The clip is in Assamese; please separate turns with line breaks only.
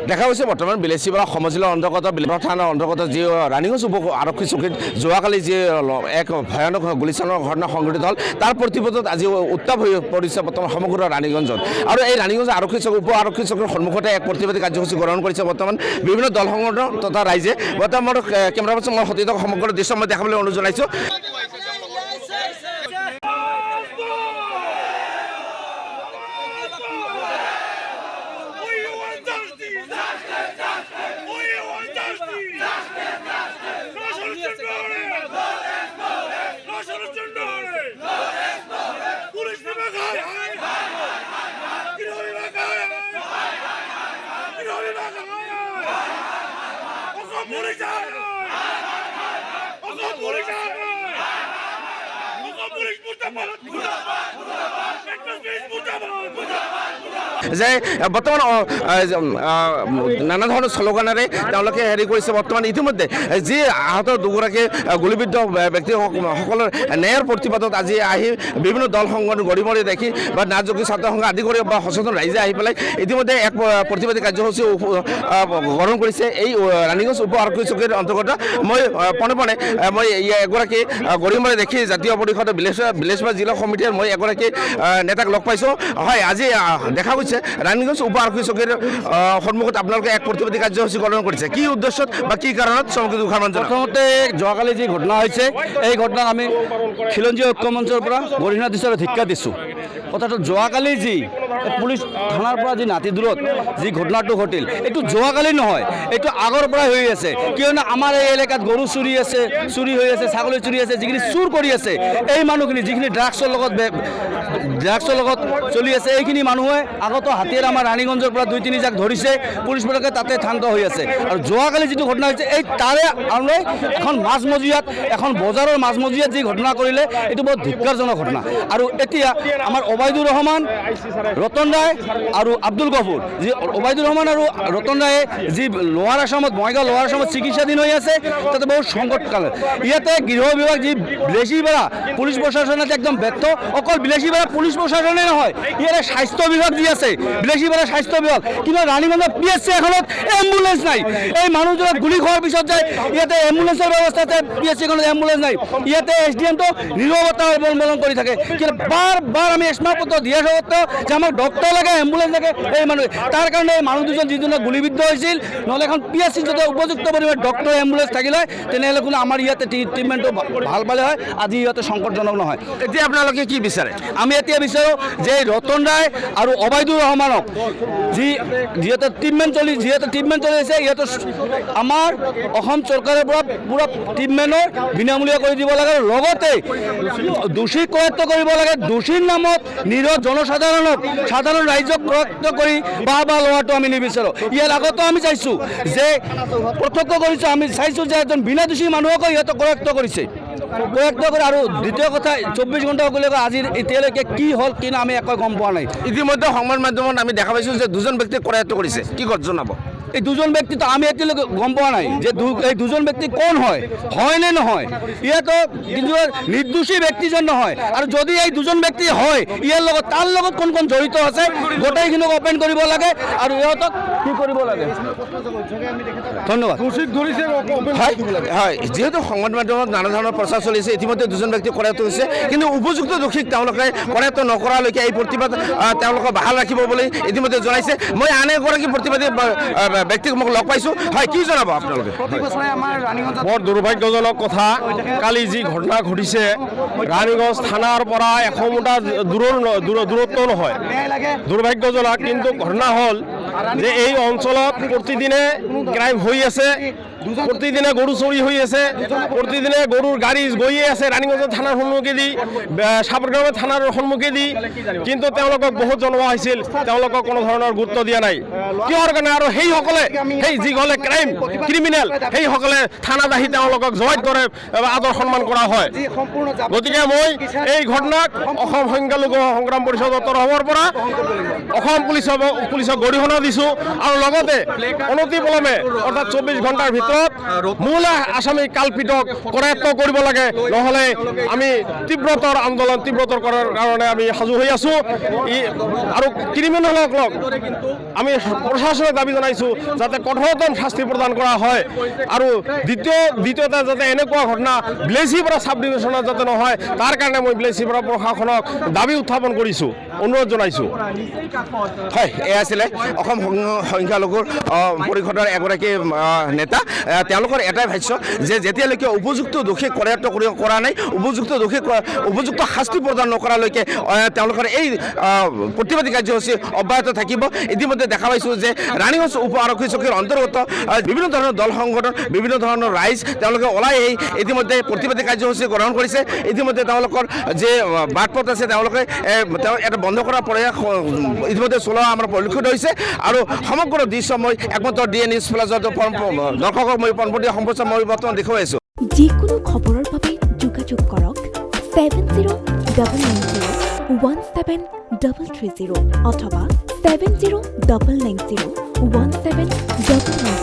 দেখা গৈছে বৰ্তমান বিলাসীপাৰা সমজিলৰ অন্তৰ্গত বিলাসীপাৰা থানাৰ অন্তৰ্গত যি ৰাণীগঞ্জ উপ আৰক্ষী চকীত যোৱাকালি যি এক ভয়ানক গুলীচালনাৰ ঘটনা সংঘটিত হ'ল তাৰ প্ৰতিবাদত আজি উত্তাপ হৈ পৰিছে বৰ্তমান সমগ্ৰ ৰাণীগঞ্জত। আৰু এই ৰাণীগঞ্জ আৰক্ষী চকী উপ আৰক্ষী চকীৰ সন্মুখতে এক প্ৰতিবাদী কাৰ্যসূচী গ্ৰহণ কৰিছে বৰ্তমান বিভিন্ন দল সংগঠন তথা ৰাইজে। বৰ্তমান মোৰ কেমেৰা পাৰ্চন মই সতীৰ্থক সমগ্ৰ দৃশ্য মই দেখাবলৈ অনুৰোধ জনাইছোঁ। যে বৰ্তমান নানা ধৰণৰ শ্লোগানেৰে তেওঁলোকে হেৰি কৰিছে। বৰ্তমান ইতিমধ্যে যি আহত দুগৰাকী গুলীবিদ্ধ ব্যক্তিসকলৰ ন্যায়ৰ প্ৰতিবাদত আজি আহি বিভিন্ন দল সংগঠন গৰিমৰি দেখি বা নাথযোগী ছাত্ৰ সংঘ আদি কৰি বা সচেতন ৰাইজে আহি পেলাই ইতিমধ্যে এক প্ৰতিবাদী কাৰ্যসূচী গ্ৰহণ কৰিছে এই ৰাণীগঞ্জ উপ আৰক্ষী চকীৰ অন্তৰ্গত। মই পোনে পোনে মই এগৰাকী গৰিমৰি দেখি জাতীয় পৰিষদৰ বিলাসীপাৰা জিলা সমিতিৰ মই এগৰাকী নেতাক লগ পাইছোঁ। হয়, আজি দেখা গৈছে ৰাণীগঞ্জ উপ আৰক্ষী চকীৰ সন্মুখত আপোনালোকে এক প্ৰতিবাদী কাৰ্যসূচী গ্ৰহণ কৰিছে। কি উদ্দেশ্যত বা কি কাৰণত চমকি দুখাৰমান?
প্ৰথমতে যোৱাকালি যি ঘটনা হৈছে এই ঘটনাত আমি খিলঞ্জীয়া ঐক্য মঞ্চৰ পৰা গৰিহণা দিছোঁ আৰু ধিক্কাৰ দিছোঁ। কথাটো যোৱাকালি যি পুলিচ থানাৰ পৰা যি নাতি দূৰত যি ঘটনাটো ঘটিল এইটো যোৱাকালি নহয়, এইটো আগৰ পৰাই হৈ আছে। কিয়নো আমাৰ এই এলেকাত গৰু চুৰি হৈ আছে, ছাগলী চুৰি আছে, যিখিনি চুৰ কৰি আছে এই মানুহখিনি যিখিনি ড্ৰাগছৰ লগত চলি আছে এইখিনি মানুহে আগতো হাতীৰে আমাৰ ৰাণীগঞ্জৰ পৰা 2-3 জাক ধৰিছে, পুলিচবিলাকে তাতে শান্ত হৈ আছে। আৰু যোৱাকালি যিটো ঘটনা হৈছে এই তাৰে আনলৈ এখন মাজমজিয়াত এখন বজাৰৰ মাজমজিয়াত যি ঘটনা কৰিলে এইটো বহুত ধিক্কাৰজনক ঘটনা। আৰু এতিয়া আমাৰ ওবায়দুৰ ৰহমান, ৰতন ৰায় আৰু আব্দুল গফুৰ, যি ওবায়দুৰ ৰহমান আৰু ৰতন ৰায়ে যি লোৱাৰ আসামত বঙাইগাঁও লোৱাৰ আসামত চিকিৎসাধীন হৈ আছে তাতে বহুত সংকটকাল। ইয়াতে গৃহ বিভাগ যি বিলাসীপাৰা পুলিচ প্ৰশাসনত একদম ব্যৰ্থ। অকল বিলাসীপাৰা পুলিচ প্ৰশাসনে নহয়, ইয়াৰে স্বাস্থ্য বিভাগ যি আছে বিলাসীপাৰা স্বাস্থ্য বিভাগ, কিন্তু ৰাণীগঞ্জৰ PHC এখনত এম্বুলেন্স নাই। এই মানুহজনক গুলি খোৱাৰ পিছত যায় ইয়াতে এম্বুলেন্সৰ ব্যৱস্থা আছে, PHC এখনত এম্বুলেন্স নাই। ইয়াতে SDM-টো নীৰৱতা অৱলম্বন কৰি থাকে। কিন্তু বাৰ আমি স্মাৰকপত্ৰ দিয়া সত্ত্বেও যে আমাক ডক্টৰ লাগে, এম্বুলেন্স লাগে এই মানুহে, তাৰ কাৰণে এই মানুহ দুজন যিজনে গুলিবিদ্ধ হৈছিল, নহ'লে এখন PHC যদি উপযুক্ত পৰিমাণে ডক্টৰ এম্বুলেন্স থাকিলে তেনেহ'লে কোনো আমাৰ ইয়াতে ট্ৰিটমেণ্টটো ভাল পালে হয়। আজি ইয়াতে সংকটজনক নহয়।
এতিয়া আপোনালোকে কি বিচাৰে?
আমি এতিয়া বিচাৰোঁ যে ৰতন ৰায় আৰু ওবায়দুৰ ৰহমানক যিহেতু ট্ৰিটমেণ্ট চলি আছে ইয়াতে আমাৰ অসম চৰকাৰৰ পৰা পুৰা ট্ৰিটমেণ্টৰ বিনামূলীয়া কৰি দিব লাগে। আৰু লগতে দোষীক কৰায়ত্ব কৰিব লাগে। দোষীৰ নামত নিৰহ সাধাৰণ ৰাইজক কৰায়ত্ব কৰি বাহ লোৱাটো আমি নিবিচাৰোঁ। ইয়াৰ আগতো আমি চাইছোঁ যে প্ৰত্যক্ষ কৰিছোঁ, আমি চাইছোঁ যে এজন বিনা দোষী মানুহকো ইহঁতক কৰায়ত্ব কৰিছে আৰু দ্বিতীয় কথা 24 ঘণ্টা হ'বলৈকে আজি এতিয়ালৈকে কি হ'ল কি না আমি একো গম পোৱা নাই।
ইতিমধ্যে সংবাদ মাধ্যমত আমি দেখা পাইছোঁ যে দুজন ব্যক্তিক কৰায়ত্ব কৰিছে। কি জনাব?
এই দুজন ব্যক্তি তো আমি এতিয়ালৈকে গম পোৱা নাই যে এই দুজন ব্যক্তি কোন হয় নে নহয়। ইয়াতো কিন্তু নিৰ্দোষী ব্যক্তিজন নহয়। আৰু যদি এই দুজন ব্যক্তি হয় ইয়াৰ লগত তাৰ লগত কোন জড়িত আছে গোটেইখিনিক অপেন কৰিব লাগে আৰু ইহঁতক কি কৰিব লাগে। ধন্যবাদ।
হয়, যিহেতু সংবাদ মাধ্যমত নানা ধৰণৰ প্ৰচাৰ চলিছে, ইতিমধ্যে দুজন ব্যক্তি কৰায়ত্ব হৈছে, কিন্তু উপযুক্ত দোষীক তেওঁলোকে কৰায়ত্ব নকৰালৈকে এই প্ৰতিবাদ তেওঁলোকে বাহাল ৰাখিব বুলি ইতিমধ্যে জনাইছে। মই আন এগৰাকী প্ৰতিবাদী ব্যক্তিক মোক লগ পাইছোঁ। হয়, কি জনাব আপোনালোকে?
বৰ দুৰ্ভাগ্যজনক কথা, কালি যি ঘটনা ঘটিছে ৰাণীগঞ্জ থানাৰ পৰা 100 মিটাৰ দূৰত্ব নহয়, দুৰ্ভাগ্যজনক। কিন্তু ঘটনা হ'ল যে এই অঞ্চলত প্ৰতিদিনে ক্ৰাইম হৈ আছে, প্ৰতিদিনে গৰু চুৰি হৈ আছে, প্ৰতিদিনে গৰুৰ গাড়ী গৈয়ে আছে ৰাণীগঞ্জ থানাৰ সন্মুখেদি, সাবৰগাঁও থানাৰ সন্মুখেদি। কিন্তু তেওঁলোকক বহুত জনোৱা হৈছিল, তেওঁলোকক কোনো ধৰণৰ গুৰুত্ব দিয়া নাই। কিহৰ কাৰণে? আৰু সেই যিসকলে ক্ৰিমিনেল সেইসকলে থানাত আহি তেওঁলোকক জমাইত কৰে, আদৰ সন্মান কৰা হয়। গতিকে মই এই ঘটনাক অসম সংখ্যালঘু সংগ্ৰাম পৰিষদৰ তৰফৰ পৰা অসম পুলিচক গৰিহণা ঘোষণা দিছোঁ আৰু লগতে অনতিপলমে অৰ্থাৎ 24 ঘণ্টাৰ ভিতৰত মূল আসামী কালপিতক কৰায়ত্ব কৰিব লাগে, নহ'লে আমি তীব্ৰতৰ আন্দোলন তীব্ৰতৰ কৰাৰ কাৰণে আমি সাজু হৈ আছোঁ। আৰু ক্ৰিমিনেলসকলক আমি প্ৰশাসনে দাবী জনাইছোঁ যাতে কঠোৰতম শাস্তি প্ৰদান কৰা হয়, আৰু দ্বিতীয়তে যাতে এনেকুৱা ঘটনা বিলেচিপাৰা চাব ডিভিশ্যনত যাতে নহয়, তাৰ কাৰণে মই বিলেচিপাৰা প্ৰশাসনক দাবী উত্থাপন কৰিছোঁ, অনুৰোধ জনাইছোঁ।
হয়, এয়া আছিলে অসম সংখ্যালঘুৰ পৰিষদৰ এগৰাকী নেতা। তেওঁলোকৰ এটাই ভাষ্য যে যেতিয়ালৈকে উপযুক্ত দোষী কৰায়ত্ব কৰা নাই, উপযুক্ত শাস্তি প্ৰদান নকৰালৈকে তেওঁলোকৰ এই প্ৰতিবাদী কাৰ্যসূচী অব্যাহত থাকিব। ইতিমধ্যে দেখা পাইছোঁ যে ৰাণীগঞ্জ উপ আৰক্ষী চকীৰ অন্তৰ্গত বিভিন্ন ধৰণৰ দল সংগঠন, বিভিন্ন ধৰণৰ ৰাইজ তেওঁলোকে ওলাই আহি ইতিমধ্যে প্ৰতিবাদী কাৰ্যসূচী গ্ৰহণ কৰিছে। ইতিমধ্যে তেওঁলোকৰ যে বাটপথ আছে তেওঁলোকে এটা বন্ধ কৰাৰ প্ৰয়াস ইতিমধ্যে চলোৱা আমাৰ পৰিলক্ষিত হৈছে। আৰু সমগ্ৰ দৃশ্য মই একমাত্ৰ DA নিউজ প্লাজৰ দৰ্শকক মই পোনপটীয়া সম্প্ৰচাৰ মই বৰ্তমান দেখুৱাই আছোঁ।
যিকোনো খবৰৰ বাবে যোগাযোগ কৰক 7099017330 অথবা 7099017999